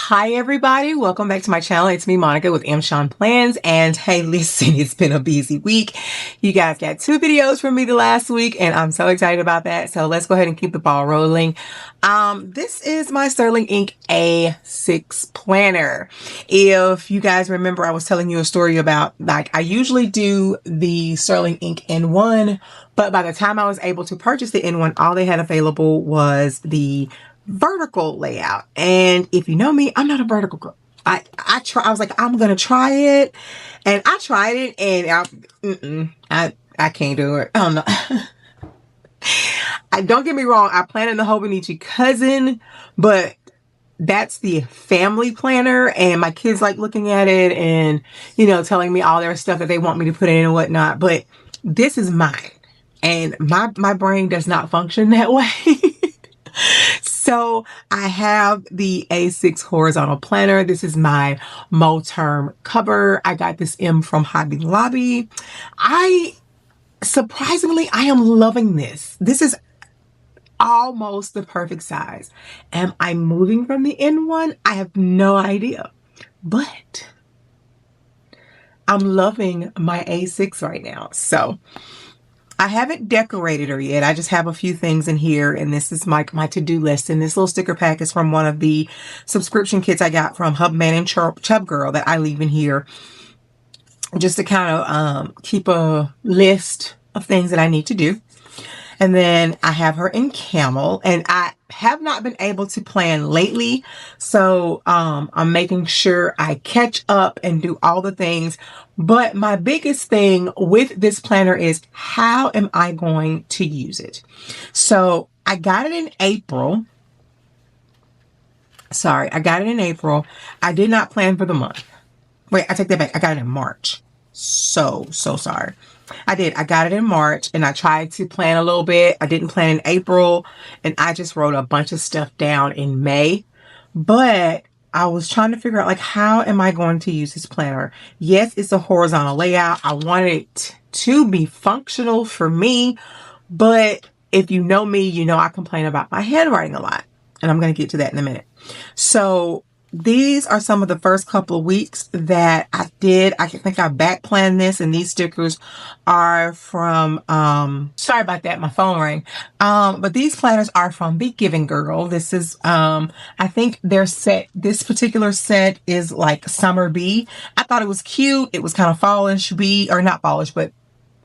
Hi everybody, welcome back to my channel. It's me, Monica, with M. Sean Plans. And hey, listen, it's been a busy week. You guys got 2 videos from me the last week, and I'm so excited about that. So let's go ahead and keep the ball rolling. This is my Sterling Ink A6 planner. If you guys remember, I was telling you a story about, like, I usually do the Sterling Ink N1, but by the time I was able to purchase the N1, all they had available was the vertical layout. And if you know me, I'm not a vertical girl. I was like, I'm gonna try it, and I tried it, and I can't do it. I don't know. Don't get me wrong, I plan in the Hobonichi cousin, but that's the family planner, and my kids like looking at it and, you know, telling me all their stuff that they want me to put in and whatnot. But this is mine, and my brain does not function that way. So I have the A6 horizontal planner. This is my Mo-term cover. I got this M from Hobby Lobby. Surprisingly, I am loving this. This is almost the perfect size. Am I moving from the N1? I have no idea, but I'm loving my A6 right now. So I haven't decorated her yet. I just have a few things in here, and this is my to-do list. And this little sticker pack is from one of the subscription kits I got from Hubman and Chub Girl that I leave in here just to kind of keep a list of things that I need to do. And then I have her in camel, and I have not been able to plan lately. So I'm making sure I catch up and do all the things. But my biggest thing with this planner is, how am I going to use it? So I got it in April. Sorry, I got it in April. I did not plan for the month. Wait, I take that back. I got it in March. So sorry. I got it in March, and I tried to plan a little bit. I didn't plan in April, and I just wrote a bunch of stuff down in May. But I was trying to figure out, like, how am I going to use this planner? Yes, it's a horizontal layout. I want it to be functional for me, but if you know me, you know I complain about my handwriting a lot, and I'm going to get to that in a minute. So these are some of the first couple of weeks that I did. I think I back planned this, and these stickers are from, sorry about that, my phone rang. But these planners are from Be Giving Girl. This is, I think their set, this particular set is like Summer Bee. I thought it was cute. It was kind of fallish bee, or not fallish, but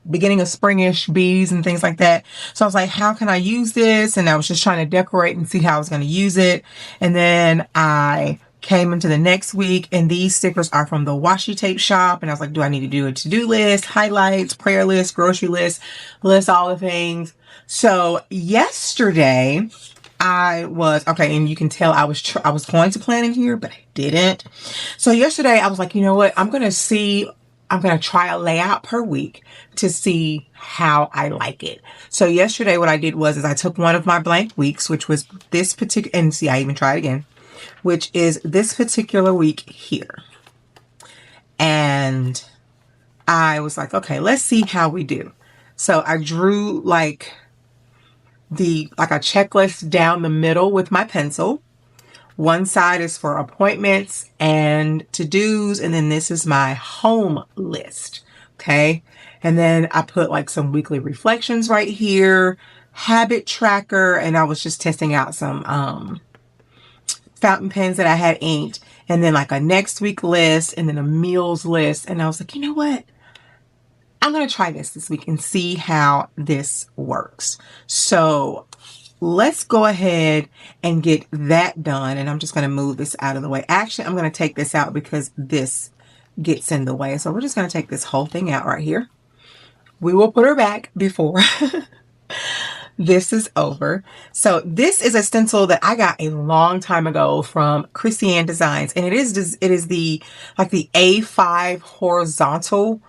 beginning of springish bees and things like that. So I was like, how can I use this? And I was just trying to decorate and see how I was going to use it. And then I came into the next week, and these stickers are from the washi tape shop. And I was like, do I need to do a to-do list, highlights, prayer list, grocery list all the things. So yesterday okay, and you can tell I was going to plan in here, but I didn't. So yesterday I was like, you know what? I'm going to try a layout per week to see how I like it. So yesterday what I did was I took one of my blank weeks, which was this particular, and see, I even tried again, which is this particular week here. And I was like, okay, let's see how we do. So I drew like a checklist down the middle with my pencil. One side is for appointments and to-dos, and then this is my home list, okay? And then I put like some weekly reflections right here, habit tracker, and I was just testing out some fountain pens that I had inked, and then like a next week list, and then a meals list. And I was like, you know what? I'm going to try this week and see how this works. So let's go ahead and get that done. And I'm just going to move this out of the way. Actually, I'm going to take this out because this gets in the way. So we're just going to take this whole thing out right here. We will put her back before this is over. So this is a stencil that I got a long time ago from Christiane Designs. And it is the A5 horizontal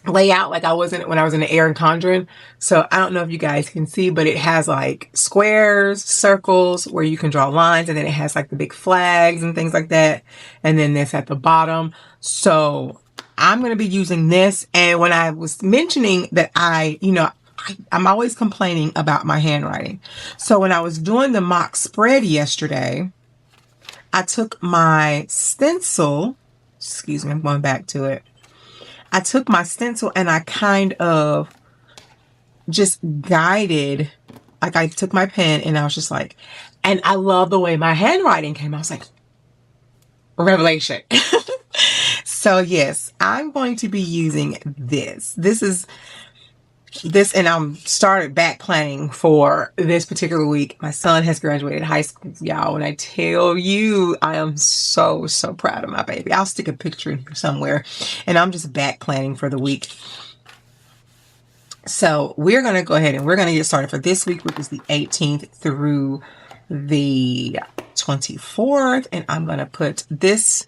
layout, like I wasn't when I was in the Erin Condren. So I don't know if you guys can see, but it has like squares, circles where you can draw lines, and then it has like the big flags and things like that. And then this at the bottom. So I'm going to be using this. And when I was mentioning that I'm always complaining about my handwriting. So when I was doing the mock spread yesterday, I took my stencil, excuse me, I'm going back to it. I took my stencil and I kind of just guided, like I took my pen and I was just like, and I love the way my handwriting came. I was like, revelation. So yes, I'm going to be using this. And I'm started back planning for this particular week. My son has graduated high school, y'all. When I tell you, I am so, so proud of my baby. I'll stick a picture in here somewhere. And I'm just back planning for the week. So we're going to go ahead and we're going to get started for this week, which is the 18th through the 24th. And I'm going to put this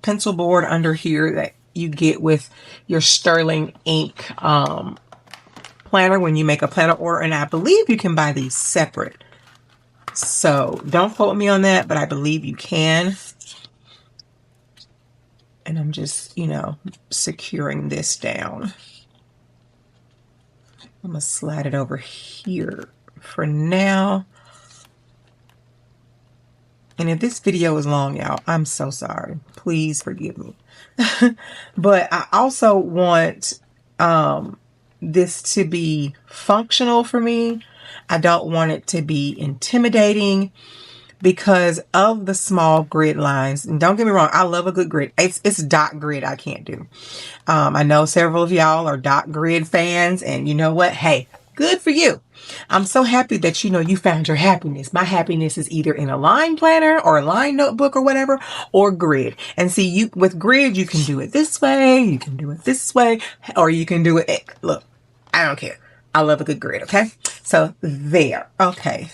pencil board under here that you get with your Sterling ink planner when you make a planner order. And I believe you can buy these separate. So don't quote me on that, but I believe you can. And I'm just, you know, securing this down. I'm going to slide it over here for now. And if this video is long, y'all, I'm so sorry. Please forgive me. But I also want this to be functional for me. I don't want it to be intimidating because of the small grid lines. And don't get me wrong, I love a good grid. It's dot grid I can't do. I know several of y'all are dot grid fans, and you know what? Hey, good for you. I'm so happy that, you know, you found your happiness. My happiness is either in a line planner or a line notebook or whatever, or grid. And see, you with grid, you can do it this way, you can do it this way, or you can do it. Look, I don't care. I love a good grid. Okay. So there. Okay.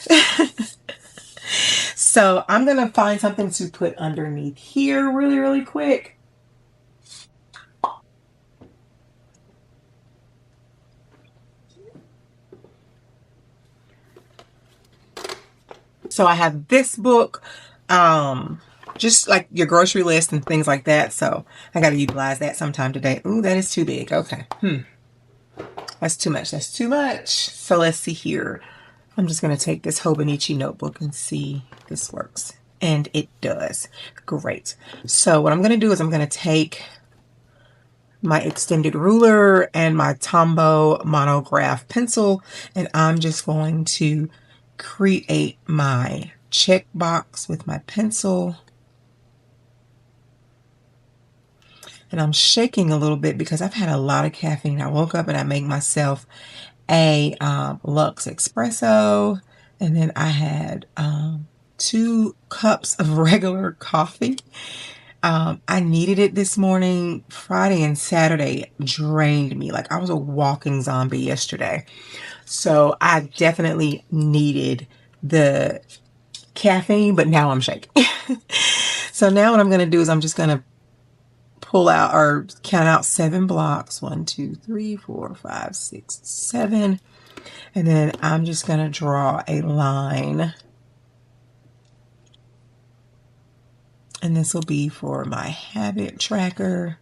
So I'm going to find something to put underneath here really, really quick. So I have this book, just like your grocery list and things like that. So I got to utilize that sometime today. Ooh, that is too big. Okay. That's too much. That's too much. So let's see here. I'm just going to take this Hobonichi notebook and see if this works. And it does. Great. So what I'm going to do is I'm going to take my extended ruler and my Tombow monograph pencil, and I'm just going to create my check box with my pencil. And I'm shaking a little bit because I've had a lot of caffeine. I woke up and I made myself a Lux espresso, and then I had 2 cups of regular coffee. I needed it this morning. Friday and Saturday drained me. Like I was a walking zombie yesterday. So I definitely needed the caffeine, but now I'm shaking. So now what I'm going to do is I'm just going to pull out or count out 7 blocks. 1, 2, 3, 4, 5, 6, 7. And then I'm just going to draw a line. And this will be for my habit tracker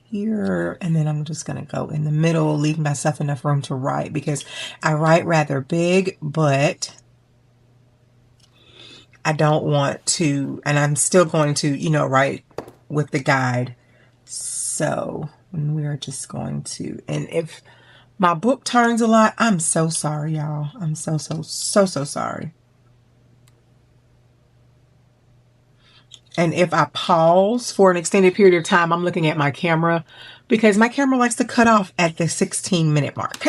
here. And then I'm just going to go in the middle, leave myself enough room to write because I write rather big, but I don't want to, and I'm still going to, you know, write with the guide. So we're just going to, and if my book turns a lot, I'm so sorry, y'all. I'm so sorry. And if I pause for an extended period of time, I'm looking at my camera because my camera likes to cut off at the 16-minute mark.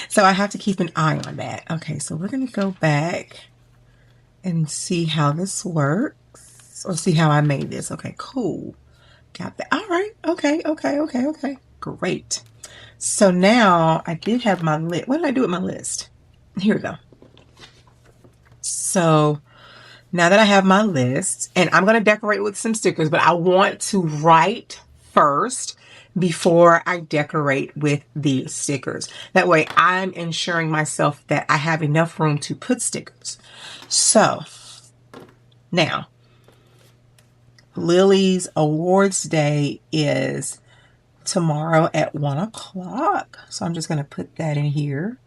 So I have to keep an eye on that. Okay, so we're going to go back and see how this works, or see how I made this. Okay, cool. Got that. All right. Okay. Great. So now I did have my list. What did I do with my list? Here we go. So now that I have my list, and I'm going to decorate with some stickers, but I want to write first before I decorate with the stickers. That way I'm ensuring myself that I have enough room to put stickers. So now Lily's awards day is tomorrow at 1 o'clock. So I'm just going to put that in here.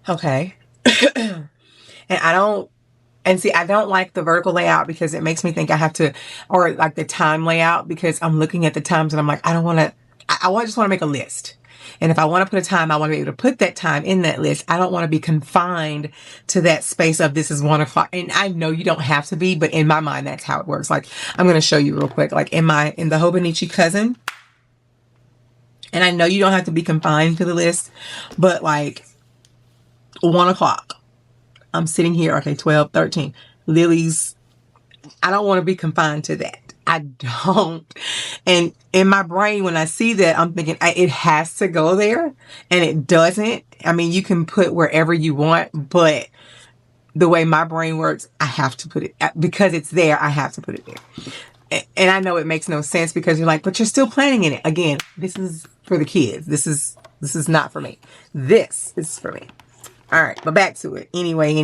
Okay. And I don't, and see, I don't like the vertical layout because it makes me think I have to, or like the time layout, because I'm looking at the times and I'm like, I don't want to, just want to make a list. And if I want to put a time, I want to be able to put that time in that list. I don't want to be confined to that space of this is 1 o'clock. And I know you don't have to be, but in my mind, that's how it works. Like, I'm going to show you real quick, like in the Hobonichi cousin. And I know you don't have to be confined to the list, but like 1 o'clock, I'm sitting here. Okay. 12, 13 Lily's. I don't want to be confined to that. I don't. And in my brain, when I see that, I'm thinking it has to go there, and it doesn't. I mean, you can put wherever you want, but the way my brain works, I have to put it, because it's there. I have to put it there. And I know it makes no sense because you're like, but you're still planning in it. Again, this is for the kids. This is not for me. This is for me. All right, but back to it. Anyway.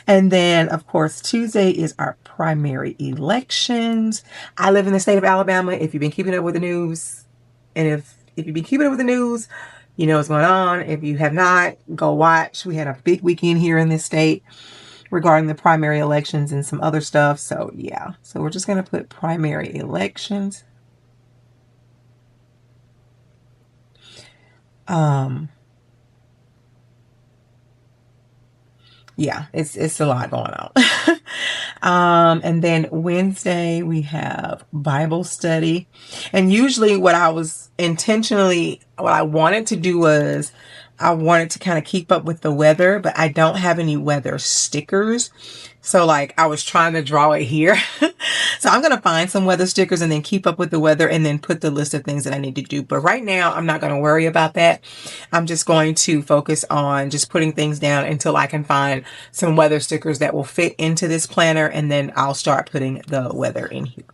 And then, of course, Tuesday is our primary elections. I live in the state of Alabama. If you've been keeping up with the news, and if you've been keeping up with the news, you know what's going on. If you have not, go watch. We had a big weekend here in this state regarding the primary elections and some other stuff. So, yeah. So, we're just going to put primary elections. Yeah, it's a lot going on. And then Wednesday we have Bible study. And usually what I wanted to do was I wanted to kind of keep up with the weather, but I don't have any weather stickers. So like I was trying to draw it here. So I'm going to find some weather stickers and then keep up with the weather and then put the list of things that I need to do. But right now I'm not going to worry about that. I'm just going to focus on just putting things down until I can find some weather stickers that will fit into this planner. And then I'll start putting the weather in here.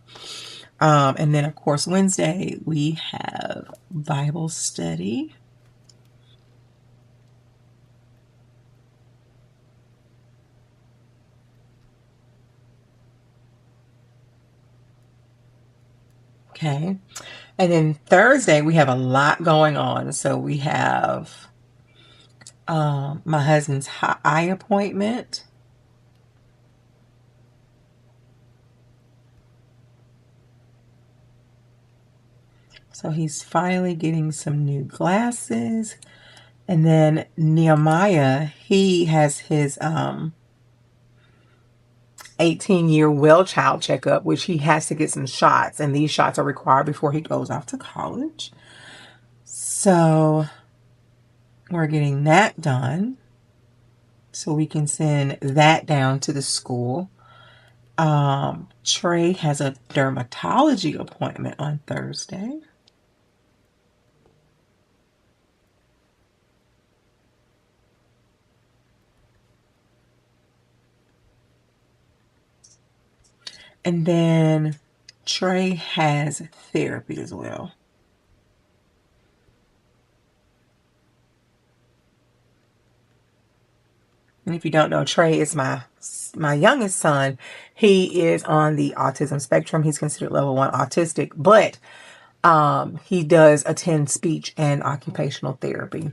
And then of course, Wednesday we have Bible study. Okay. And then Thursday, we have a lot going on. So we have my husband's eye appointment. So he's finally getting some new glasses. And then Nehemiah, he has his 18-year well child checkup, which he has to get some shots. And these shots are required before he goes off to college. So we're getting that done so we can send that down to the school. Trey has a dermatology appointment on Thursday. And then Trey has therapy as well. And if you don't know, Trey is my youngest son. He is on the autism spectrum. He's considered level 1 autistic, but he does attend speech and occupational therapy.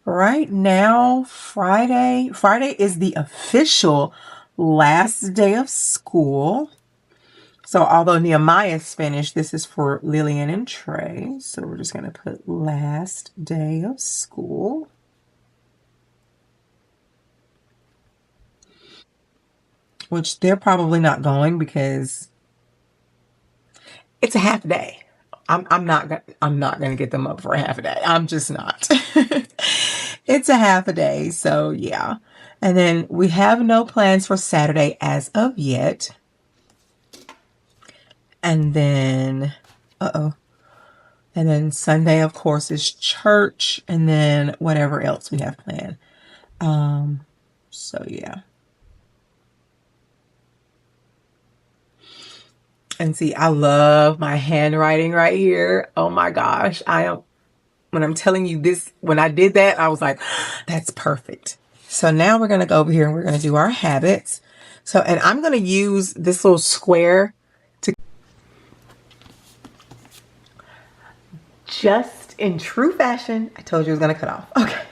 Right now, Friday is the official last day of school. So although Nehemiah's finished, this is for Lillian and Trey. So we're just going to put last day of school. Which they're probably not going because it's a half day. I'm not going to get them up for a half a day. I'm just not. It's a half a day. So yeah. And then we have no plans for Saturday as of yet. And then, and then Sunday, of course, is church, and then whatever else we have planned. So yeah. And see, I love my handwriting right here. Oh my gosh. When I'm telling you this, when I did that, I was like, that's perfect. So now we're going to go over here and we're going to do our habits. So, and I'm going to use this little square to just in true fashion, I told you it was going to cut off. Okay.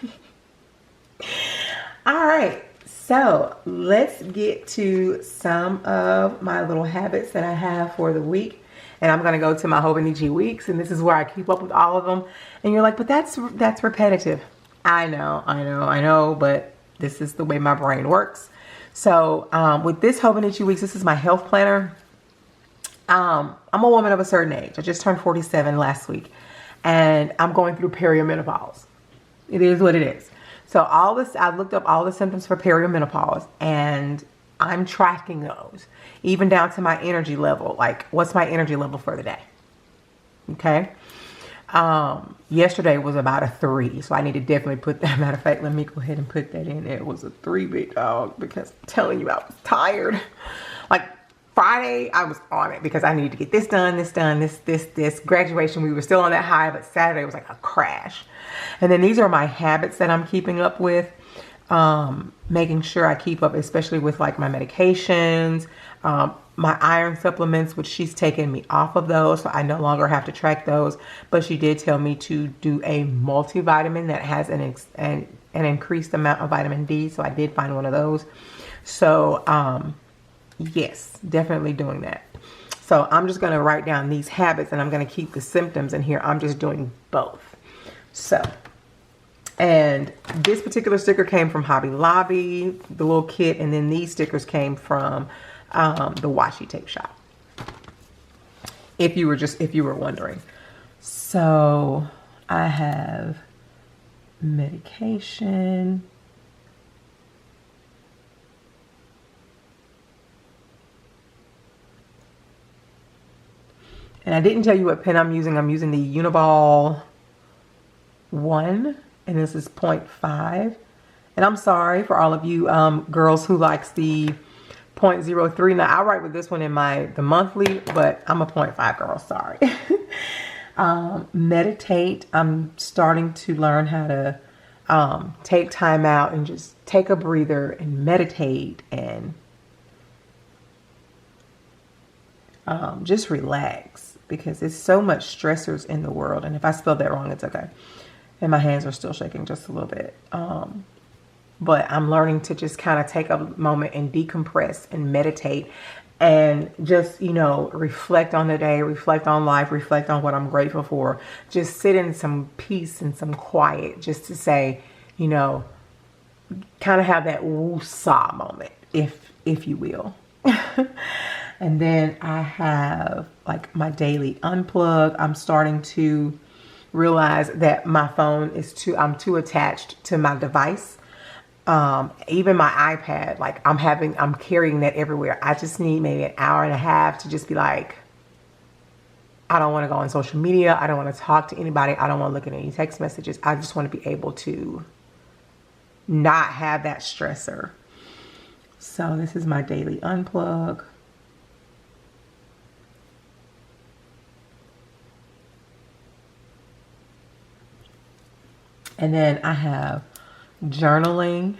All right. So let's get to some of my little habits that I have for the week. And I'm going to go to my Hobonichi weeks. And this is where I keep up with all of them. And you're like, but that's repetitive. I know. But this is the way my brain works. So with this Hobonichi weeks, this is my health planner. I'm a woman of a certain age. I just turned 47 last week. And I'm going through perimenopause. It is what it is. So all this, I looked up all the symptoms for perimenopause, and I'm tracking those, even down to my energy level. Like, what's my energy level for the day? Okay. Yesterday was about a 3, so I need to definitely put that. Matter of fact, let me go ahead and put that in. It was a 3, big dog, because I'm telling you, I was tired. Like Friday, I was on it because I needed to get this done, this graduation. We were still on that high, but Saturday was like a crash. And then these are my habits that I'm keeping up with, making sure I keep up, especially with like my medications, my iron supplements, which she's taken me off of those, so I no longer have to track those. But she did tell me to do a multivitamin that has an increased amount of vitamin D, so I did find one of those. So yes, definitely doing that. So I'm just going to write down these habits, and I'm going to keep the symptoms in here. I'm just doing both. So, and this particular sticker came from Hobby Lobby, the little kit, and then these stickers came from the washi tape shop. If you were wondering. So I have medication. And I didn't tell you what pen I'm using. I'm using the Uniball 1, and this is 0.5. And I'm sorry for all of you girls who likes the 0.03. Now I write with this one in the monthly, but I'm a 0.5 girl, sorry. Meditate. I'm starting to learn how to take time out and just take a breather and meditate and just relax, because there's so much stressors in the world. And if I spelled that wrong, it's okay. And my hands are still shaking just a little bit. But I'm learning to just kind of take a moment and decompress and meditate and just, reflect on the day, reflect on life, reflect on what I'm grateful for. Just sit in some peace and some quiet, just to say, kind of have that woo-saw moment, if you will. And then I have like my daily unplug. I'm starting to realize that my phone I'm too attached to my device. Even my iPad, like I'm carrying that everywhere. I just need maybe an hour and a half to just be like, I don't want to go on social media. I don't want to talk to anybody. I don't want to look at any text messages. I just want to be able to not have that stressor. So this is my daily unplug. And then I have journaling.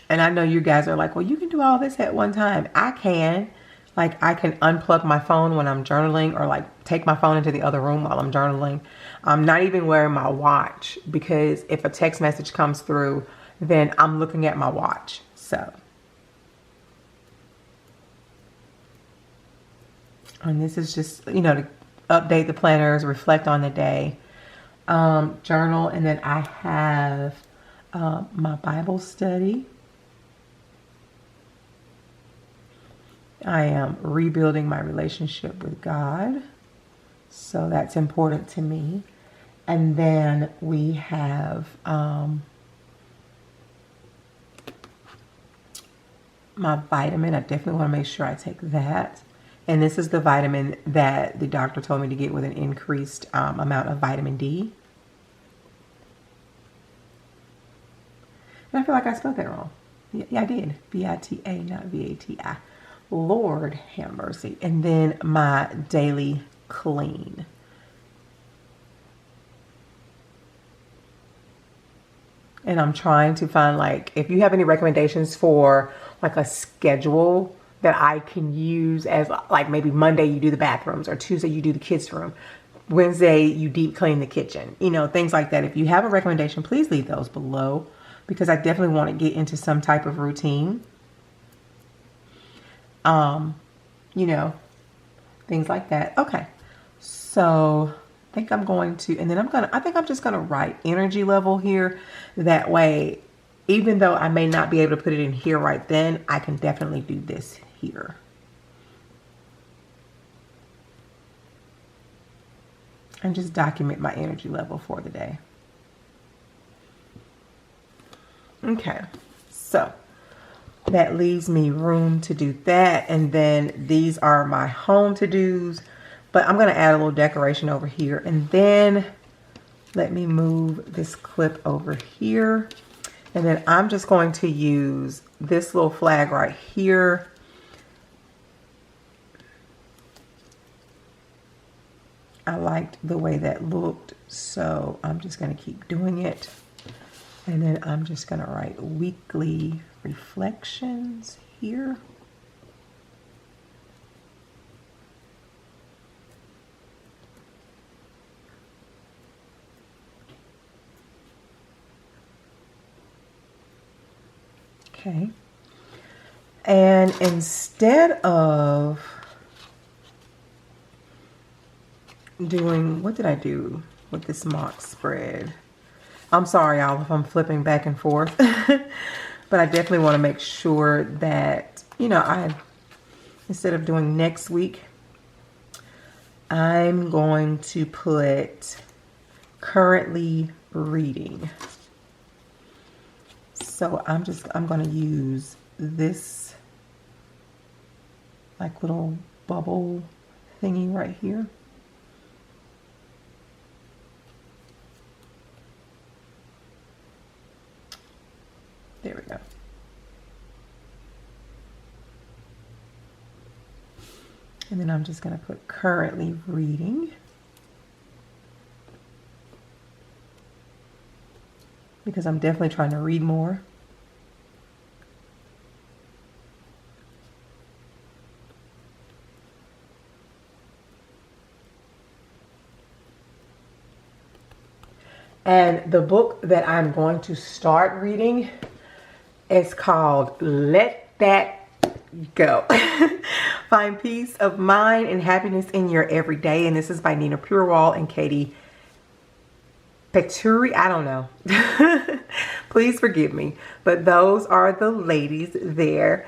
And I know you guys are like, well, you can do all this at one time. I can. Like, I can unplug my phone when I'm journaling, or like take my phone into the other room while I'm journaling. I'm not even wearing my watch, because if a text message comes through, then I'm looking at my watch. So, and this is just, to update the planners, reflect on the day. Journal. And then I have my Bible study. I am rebuilding my relationship with God, so that's important to me. And then we have my vitamin. I definitely want to make sure I take that. And this is the vitamin that the doctor told me to get with an increased amount of vitamin D. And I feel like I spelled that wrong. Yeah, I did. V-I-T-A, not V-A-T-I. Lord have mercy. And then my daily clean. And I'm trying to find, like, if you have any recommendations for like a schedule that I can use, as like maybe Monday you do the bathrooms, or Tuesday you do the kids' room, Wednesday, you deep clean the kitchen. You know, things like that. If you have a recommendation, please leave those below, because I definitely want to get into some type of routine. You know, things like that. Okay. So I think I'm going to, and then I think I'm just going to write energy level here. That way, even though I may not be able to put it in here right then, I can definitely do this here. And just document my energy level for the day. Okay, so that leaves me room to do that. And then these are my home to-dos, but I'm going to add a little decoration over here. And then let me move this clip over here. And then I'm just going to use this little flag right here. I liked the way that looked, so I'm just going to keep doing it. And then I'm just going to write weekly reflections here. Okay. And instead of doing, what did I do with this mock spread? I'm sorry, y'all, if I'm flipping back and forth, but I definitely want to make sure that, you know, instead of doing next week, I'm going to put currently reading. So I'm going to use this like little bubble thingy right here. There we go. And then I'm just going to put currently reading. Because I'm definitely trying to read more. And the book that I'm going to start reading is called Let That Go. Find peace of mind and happiness in your everyday. And this is by Nina Purewal and Katie Peturi. I don't know. Please forgive me. But those are the ladies there.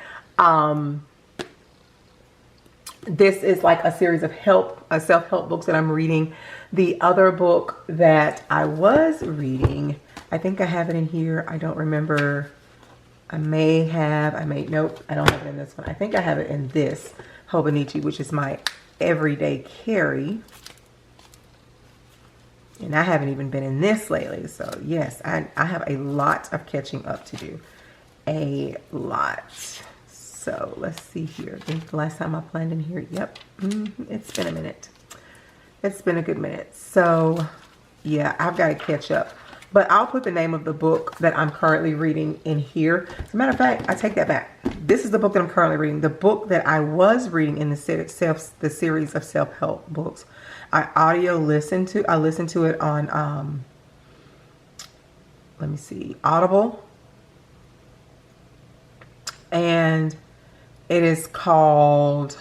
This is like a series of self-help books that I'm reading. The other book that I was reading, I think I have it in here. I don't remember. Nope, I don't have it in this one. I think I have it in this, Hobonichi, which is my everyday carry. And I haven't even been in this lately. So yes, I have a lot of catching up to do. A lot. So let's see here. I think the last time I planned in here, yep, it's been a minute. It's been a good minute. So yeah, I've got to catch up. But I'll put the name of the book that I'm currently reading in here. As a matter of fact, I take that back. This is the book that I'm currently reading. The book that I was reading in the series of self-help books, I listened to it on, let me see, Audible. And it is called,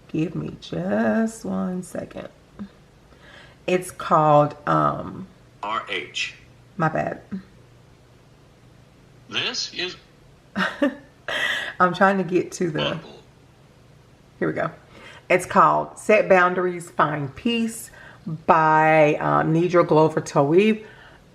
give me just 1 second. It's called, RH. My bad. This is I'm trying to get to the Bumble. Here we go. It's called Set Boundaries, Find Peace by Nidra Glover Tawib.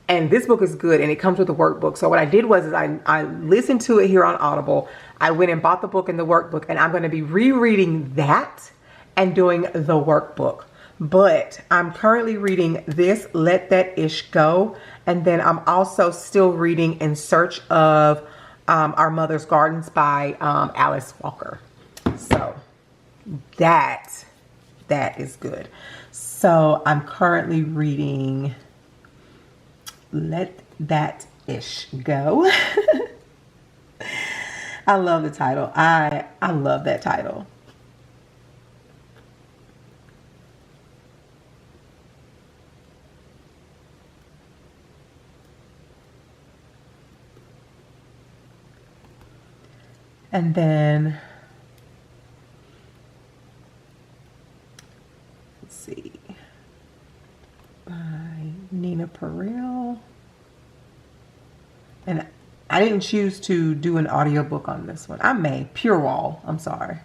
And this book is good, and it comes with a workbook. So what I did was I listened to it here on Audible. I went and bought the book and the workbook, and I'm going to be rereading that and doing the workbook. But I'm currently reading this, Let That Ish Go. And then I'm also still reading In Search of Our Mother's Gardens by Alice Walker. So that is good. So I'm currently reading Let That Ish Go. I love the title. I love that title. And then, let's see, by Nina Perel. And I didn't choose to do an audiobook on this one. I may. Pure Wall. I'm sorry.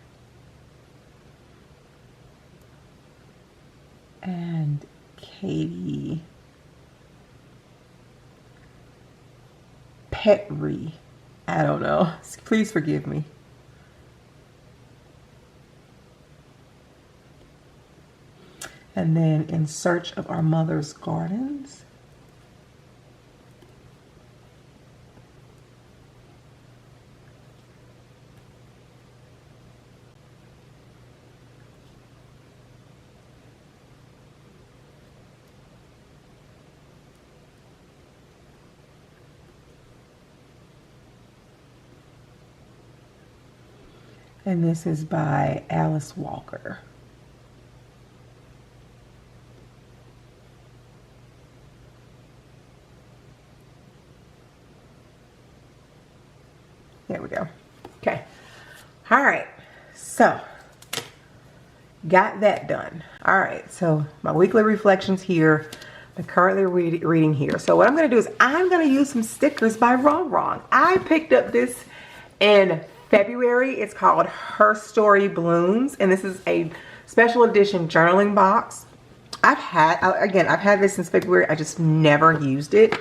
And Katie Petri. I don't know. Please forgive me. And then In Search of Our Mother's Gardens. And this is by Alice Walker. There we go. Okay. All right. So, got that done. All right. So, my weekly reflections here. I'm currently reading here. So, what I'm going to do is I'm going to use some stickers by Wrong Wrong. I picked up this in February. It's called Her Story Blooms, and this is a special edition journaling box. I've had this since February. I just never used it.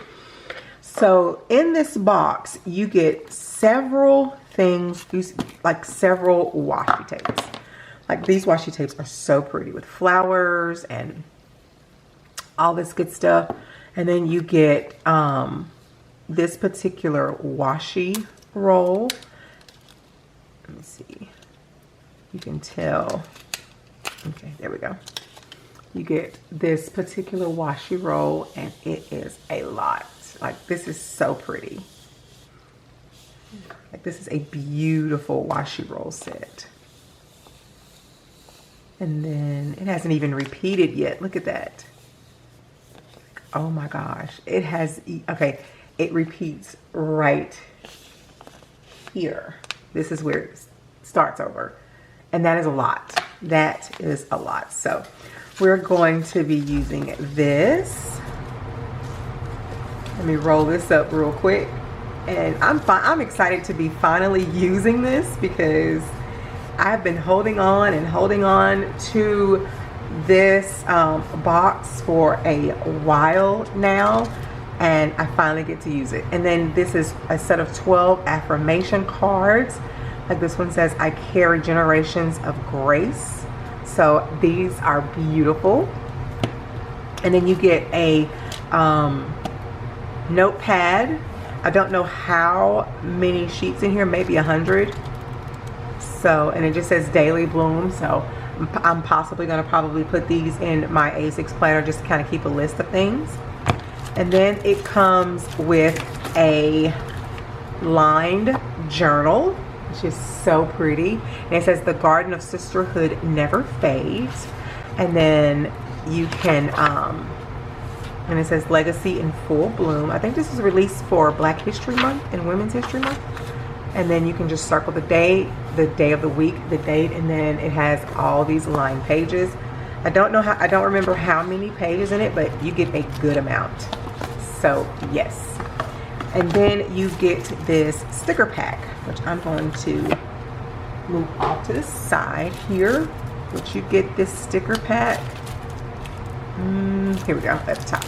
So in this box, you get several things, like several washi tapes. Like these washi tapes are so pretty with flowers and all this good stuff. And then you get this particular washi roll. Let me see. You can tell. Okay, there we go. You get this particular washi roll, and it is a lot. Like, this is so pretty. Like, this is a beautiful washi roll set. And then it hasn't even repeated yet. Look at that. Oh my gosh. It has, okay, it repeats right here. This is where it starts over. And that is a lot. That is a lot. So we're going to be using this. Let me roll this up real quick. And I'm excited to be finally using this because I've been holding on to this box for a while now, and I finally get to use it. And then this is a set of 12 affirmation cards. Like this one says, I carry generations of grace. So these are beautiful. And then you get a notepad. I don't know how many sheets in here, maybe 100. So, and it just says Daily Bloom. So I'm possibly going to probably put these in my A6 planner just to kind of keep a list of things. And then it comes with a lined journal, which is so pretty. And it says the Garden of Sisterhood never fades. And then you can, and it says Legacy in Full Bloom. I think this is released for Black History Month and Women's History Month. And then you can just circle the day of the week, the date, and then it has all these lined pages. I don't remember how many pages in it, but you get a good amount. So yes. And then you get this sticker pack, which I'm going to move off to the side here. Which you get this sticker pack. Here we go, at the top.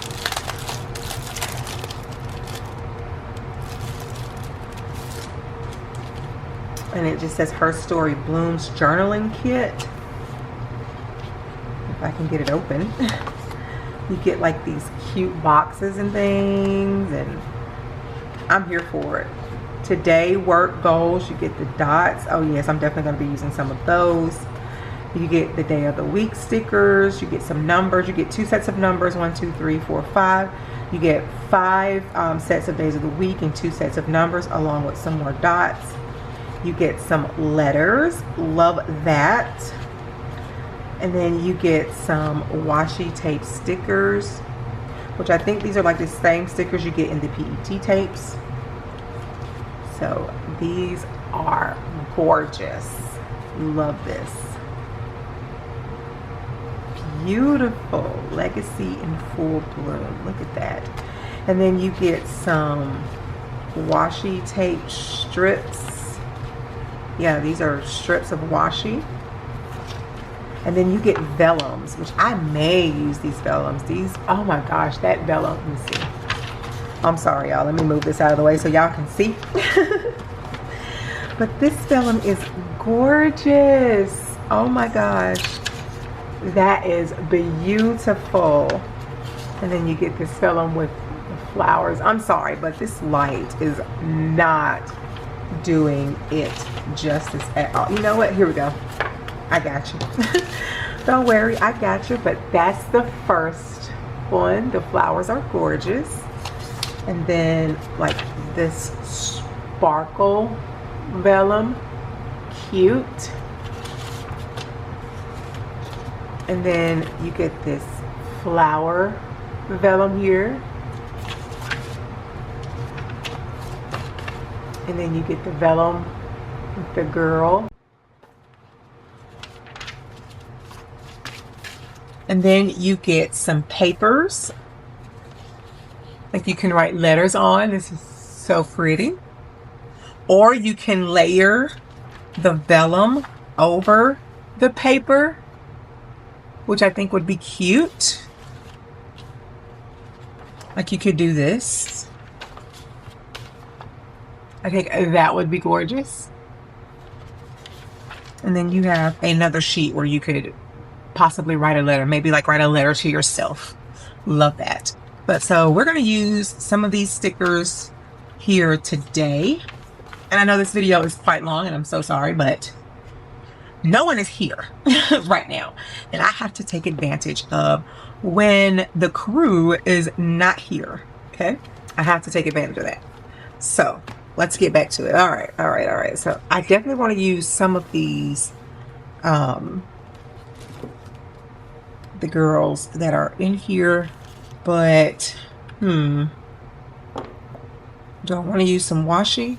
And it just says Her Story Blooms journaling kit. If I can get it open. You get like these cute boxes and things, and I'm here for it. Today work goals, you get the dots. Oh yes, I'm definitely going to be using some of those. You get the day of the week stickers. You get some numbers. You get 2 sets of numbers, 1, 2, 3, 4, 5. You get 5 sets of days of the week and 2 sets of numbers along with some more dots. You get some letters. Love that. And then you get some washi tape stickers, which I think these are like the same stickers you get in the PET tapes. So these are gorgeous. Love this. Beautiful. Legacy in full bloom. Look at that. And then you get some washi tape strips. Yeah, these are strips of washi. And then you get vellums, which I may use these vellums. These, oh my gosh, that vellum, let me see. I'm sorry, y'all. Let me move this out of the way so y'all can see. But this vellum is gorgeous. Oh my gosh. That is beautiful. And then you get this vellum with the flowers. I'm sorry, but this light is not doing it justice at all. You know what? Here we go. I got you. Don't worry, I got you. But that's the first one. The flowers are gorgeous. And then like this sparkle vellum, cute. And then you get this flower vellum here. And then you get the vellum with the girl. And then you get some papers. Like you can write letters on. This is so pretty. Or you can layer the vellum over the paper, which I think would be cute. Like you could do this. I think that would be gorgeous. And then you have another sheet where you could possibly write a letter, maybe like write a letter to yourself. Love that. But so we're going to use some of these stickers here today. And I know this video is quite long and I'm so sorry, but no one is here right now. And I have to take advantage of when the crew is not here. Okay. I have to take advantage of that. So let's get back to it. All right. So I definitely want to use some of these, the girls that are in here, but do I want to use some washi?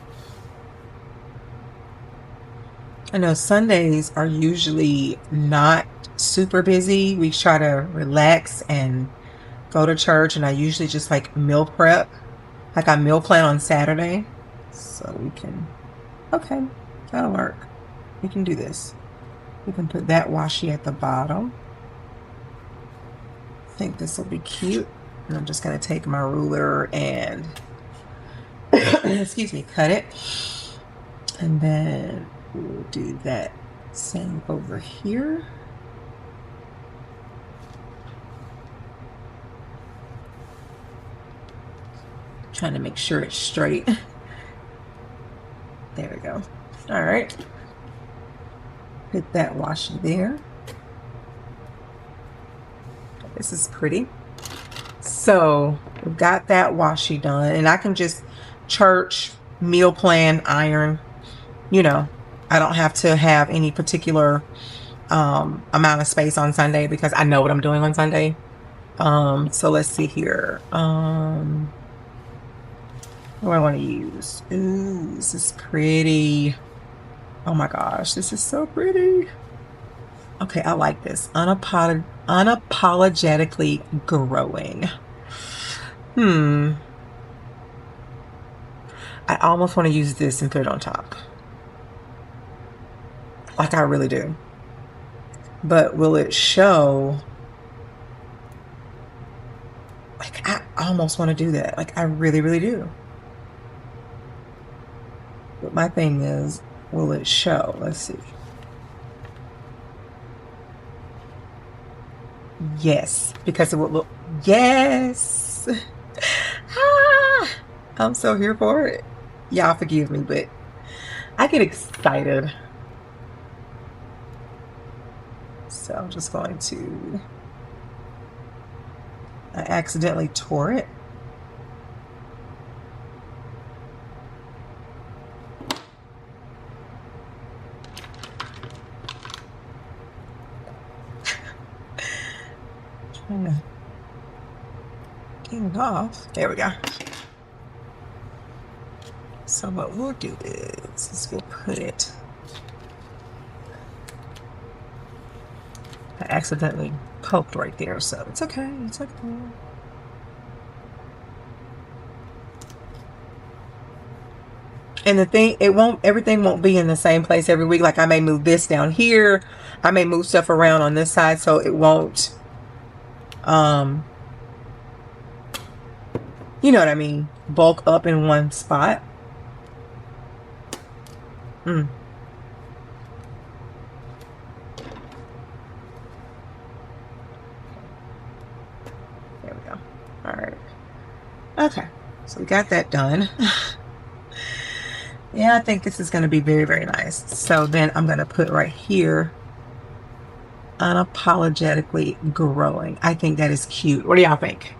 I know Sundays are usually not super busy. We try to relax and go to church, and I usually just like meal prep. Like I meal plan on Saturday, so we can, okay, that'll work. We can do this. We can put that washi at the bottom. I think this will be cute. And I'm just going to take my ruler and, excuse me, cut it. And then we'll do that same over here. Trying to make sure it's straight. There we go. All right. Put that washi there. This is pretty. So we've got that washi done, and I can just church, meal plan, iron. You know, I don't have to have any particular amount of space on Sunday because I know what I'm doing on Sunday. So let's see here. What do I want to use? Ooh, this is pretty. Oh my gosh, this is so pretty. Okay, I like this. Unapologetically growing. I almost want to use this and put it on top. Like I really do. But will it show? Like I almost want to do that. Like I really, really do. But my thing is, will it show? Let's see. Yes, because it will look, yes. I'm so here for it. Y'all forgive me, but I get excited. So I'm just going to, I accidentally tore it. Trying to get it off. There we go. So what we'll do is we'll put it I accidentally poked right there, so it's okay. It's okay. And the thing, everything won't be in the same place every week. Like I may move this down here. I may move stuff around on this side, so it won't, you know what I mean, bulk up in one spot. There we go. All right. Okay. So we got that done. Yeah, I think this is going to be very, very nice. So then I'm going to put right here, unapologetically growing. I think that is cute. What do y'all think?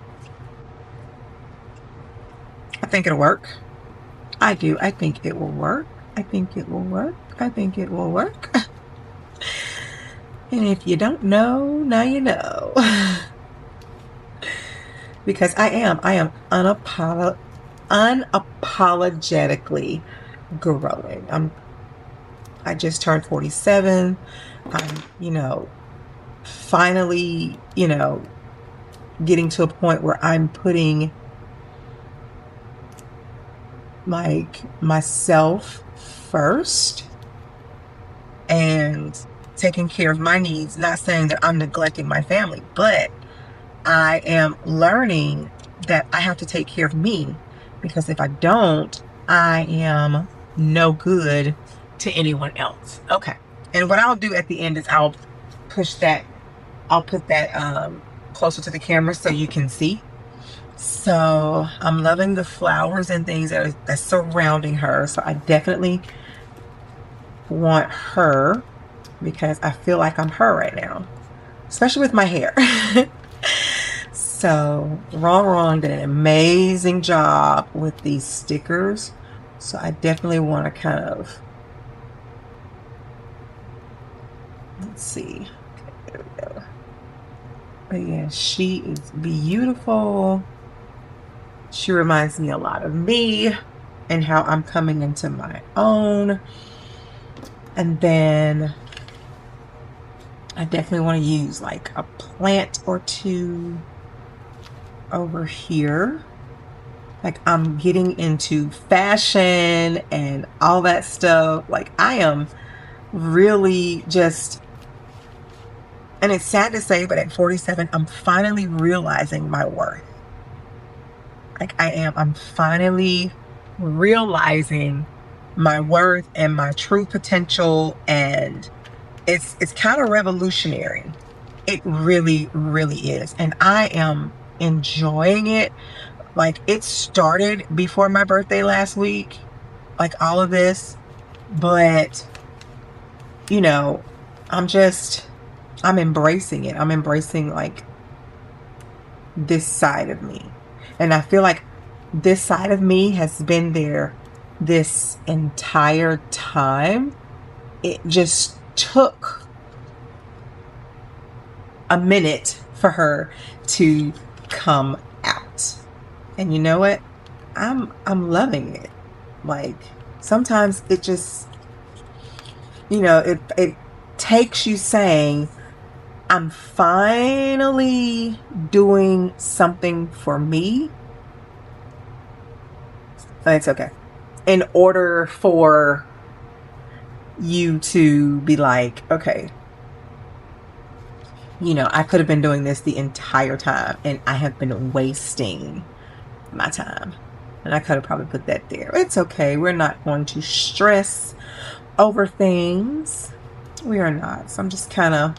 I think it'll work. I do. I think it will work. I think it will work. I think it will work. And if you don't know, now you know. Because I am unapologetically growing. I just turned 47. I'm, finally, getting to a point where I'm putting like myself first and taking care of my needs. Not saying that I'm neglecting my family, but I am learning that I have to take care of me, because if I don't, I am no good to anyone else. Okay. And what I'll do at the end is I'll put that closer to the camera so you can see. So I'm loving the flowers and things that's surrounding her. So I definitely want her, because I feel like I'm her right now, especially with my hair. So Wrong did an amazing job with these stickers. So I definitely want to kind of, let's see. Okay, there we go. But yeah, she is beautiful. She reminds me a lot of me and how I'm coming into my own. And then I definitely want to use like a plant or two over here. Like I'm getting into fashion and all that stuff. Like I am really just, and it's sad to say, but at 47, I'm finally realizing my worth. Like I'm finally realizing my worth and my true potential, and it's kind of revolutionary. It really, really is. And I am enjoying it. Like it started before my birthday last week, like all of this, but I'm embracing it. I'm embracing like this side of me. And I feel like this side of me has been there this entire time. It just took a minute for her to come out. And you know what? I'm loving it. Like sometimes it just, it takes you saying, I'm finally doing something for me. It's okay. In order for you to be like, okay, I could have been doing this the entire time and I have been wasting my time. And I could have probably put that there. It's okay. We're not going to stress over things. We are not. So I'm just kind of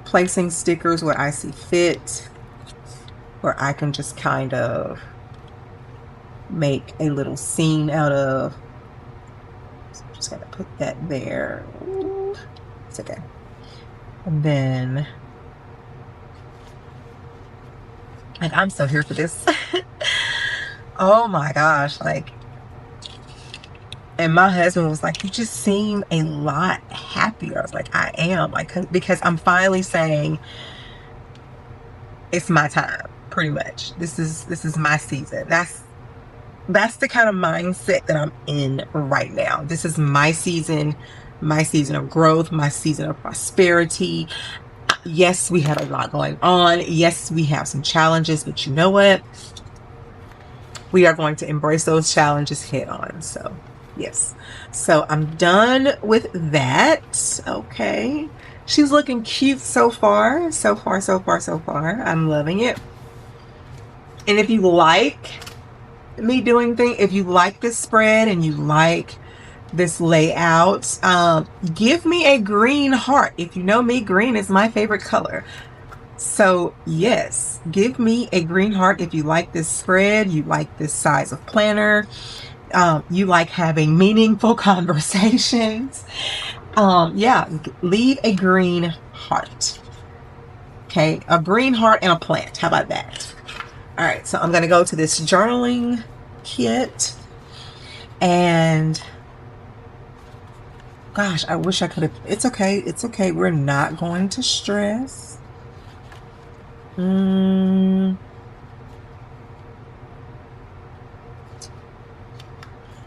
placing stickers where I see fit, where I can just kind of make a little scene out of. So I'm just gonna put that there. Ooh, it's okay. And then, like, I'm so here for this. Oh my gosh, like, and my husband was like, you just seem a lot happier. I was like, I am, like, because I'm finally saying it's my time, pretty much. This is my season. That's the kind of mindset that I'm in right now. This is my season my season of growth, my season of prosperity. Yes, we have a lot going on. Yes, we have some challenges, but you know what? We are going to embrace those challenges head on. So, yes. So I'm done with that. Okay. She's looking cute so far. So far, so far, so far. I'm loving it. And if you like me doing things, if you like this spread and you like this layout, give me a green heart. If you know me, green is my favorite color. So yes, give me a green heart if you like this spread, you like this size of planner, you like having meaningful conversations. Yeah, leave a green heart. Okay, a green heart and a plant. How about that? All right, so I'm going to go to this journaling kit, and gosh, I wish I could have. It's okay. It's okay. We're not going to stress.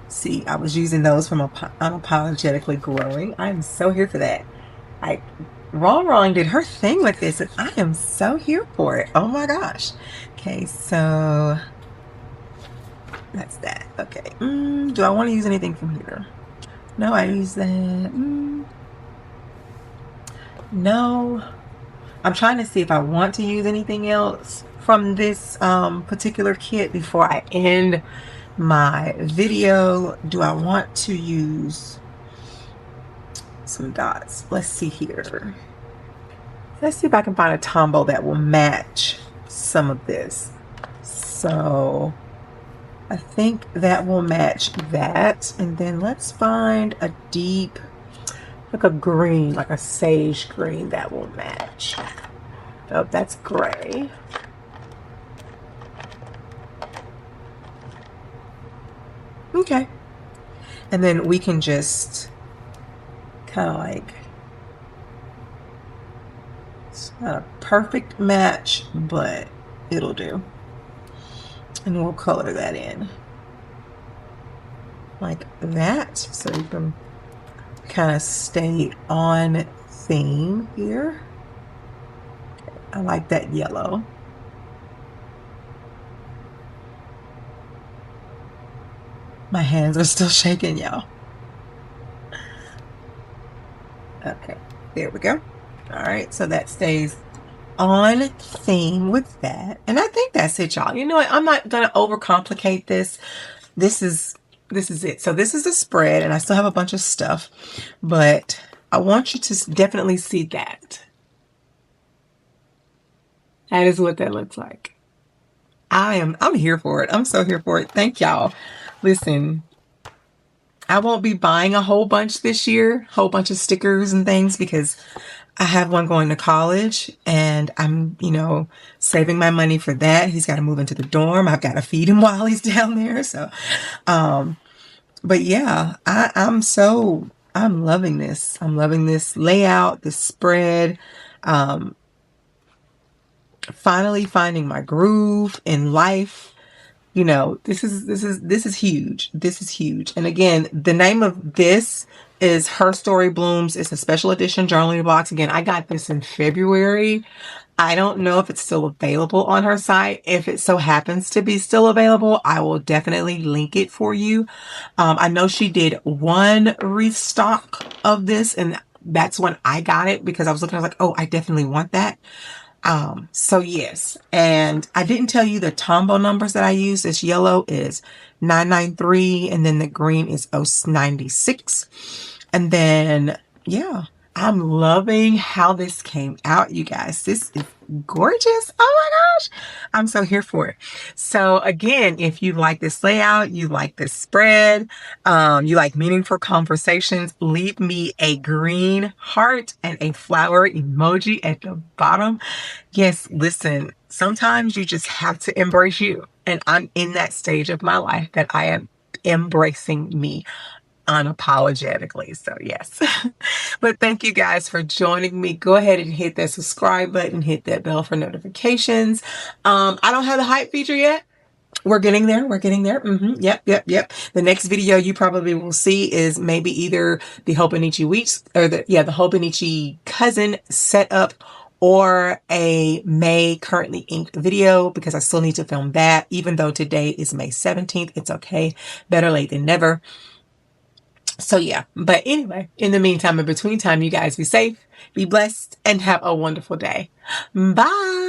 See, I was using those from Unapologetically Growing. I am so here for that. Wrong did her thing with this, and I am so here for it. Oh my gosh. Okay, so that's that. Okay. Do I want to use anything from here? No, I use that. No. I'm trying to see if I want to use anything else from this particular kit before I end my video. Do I want to use some dots? Let's see here. Let's see if I can find a combo that will match some of this. So I think that will match that. And then let's find a deep, like a green, like a sage green that will match. Oh, that's gray. Okay. And then we can just kind of like, it's not a perfect match, but it'll do. And we'll color that in like that, so you can kind of stay on theme here. I like that yellow. My hands are still shaking, y'all. Okay, there we go. All right, so that stays on theme with that. And I think that's it, y'all. You know what? I'm not going to overcomplicate this. This is it. So this is the spread, and I still have a bunch of stuff, but I want you to definitely see that. That is what that looks like. I'm here for it. I'm so here for it. Thank y'all. Listen, I won't be buying a whole bunch this year, whole bunch of stickers and things, because I have one going to college, and I'm, saving my money for that. He's got to move into the dorm. I've got to feed him while he's down there. So, but yeah, I'm loving this. I'm loving this layout, this spread. Finally finding my groove in life. This is huge. This is huge. And again, the name of this is Her Story Blooms. It's a special edition journaling box. Again, I got this in February. I don't know if it's still available on her site. If it so happens to be still available, I will definitely link it for you. I know she did one restock of this, and that's when I got it, because I was looking, I was like, oh, I definitely want that. So yes, and I didn't tell you the Tombow numbers that I use. This yellow is 993, and then the green is 096. And then, yeah, I'm loving how this came out, you guys. This is gorgeous. Oh my gosh. I'm so here for it. So again, if you like this layout, you like this spread, you like meaningful conversations, leave me a green heart and a flower emoji at the bottom. Yes, listen, sometimes you just have to embrace you. And I'm in that stage of my life that I am embracing me unapologetically. So yes. But thank you guys for joining me. Go ahead and hit that subscribe button, hit that bell for notifications. I don't have the hype feature yet. We're getting there. We're getting there. Yep, yep, yep. The next video you probably will see is maybe either the Hobonichi Weeks or the Hobonichi cousin setup, or a May currently inked video, because I still need to film that. Even though today is May 17th, it's okay. Better late than never. So yeah, but anyway, in the meantime, in between time, you guys be safe, be blessed, and have a wonderful day. Bye.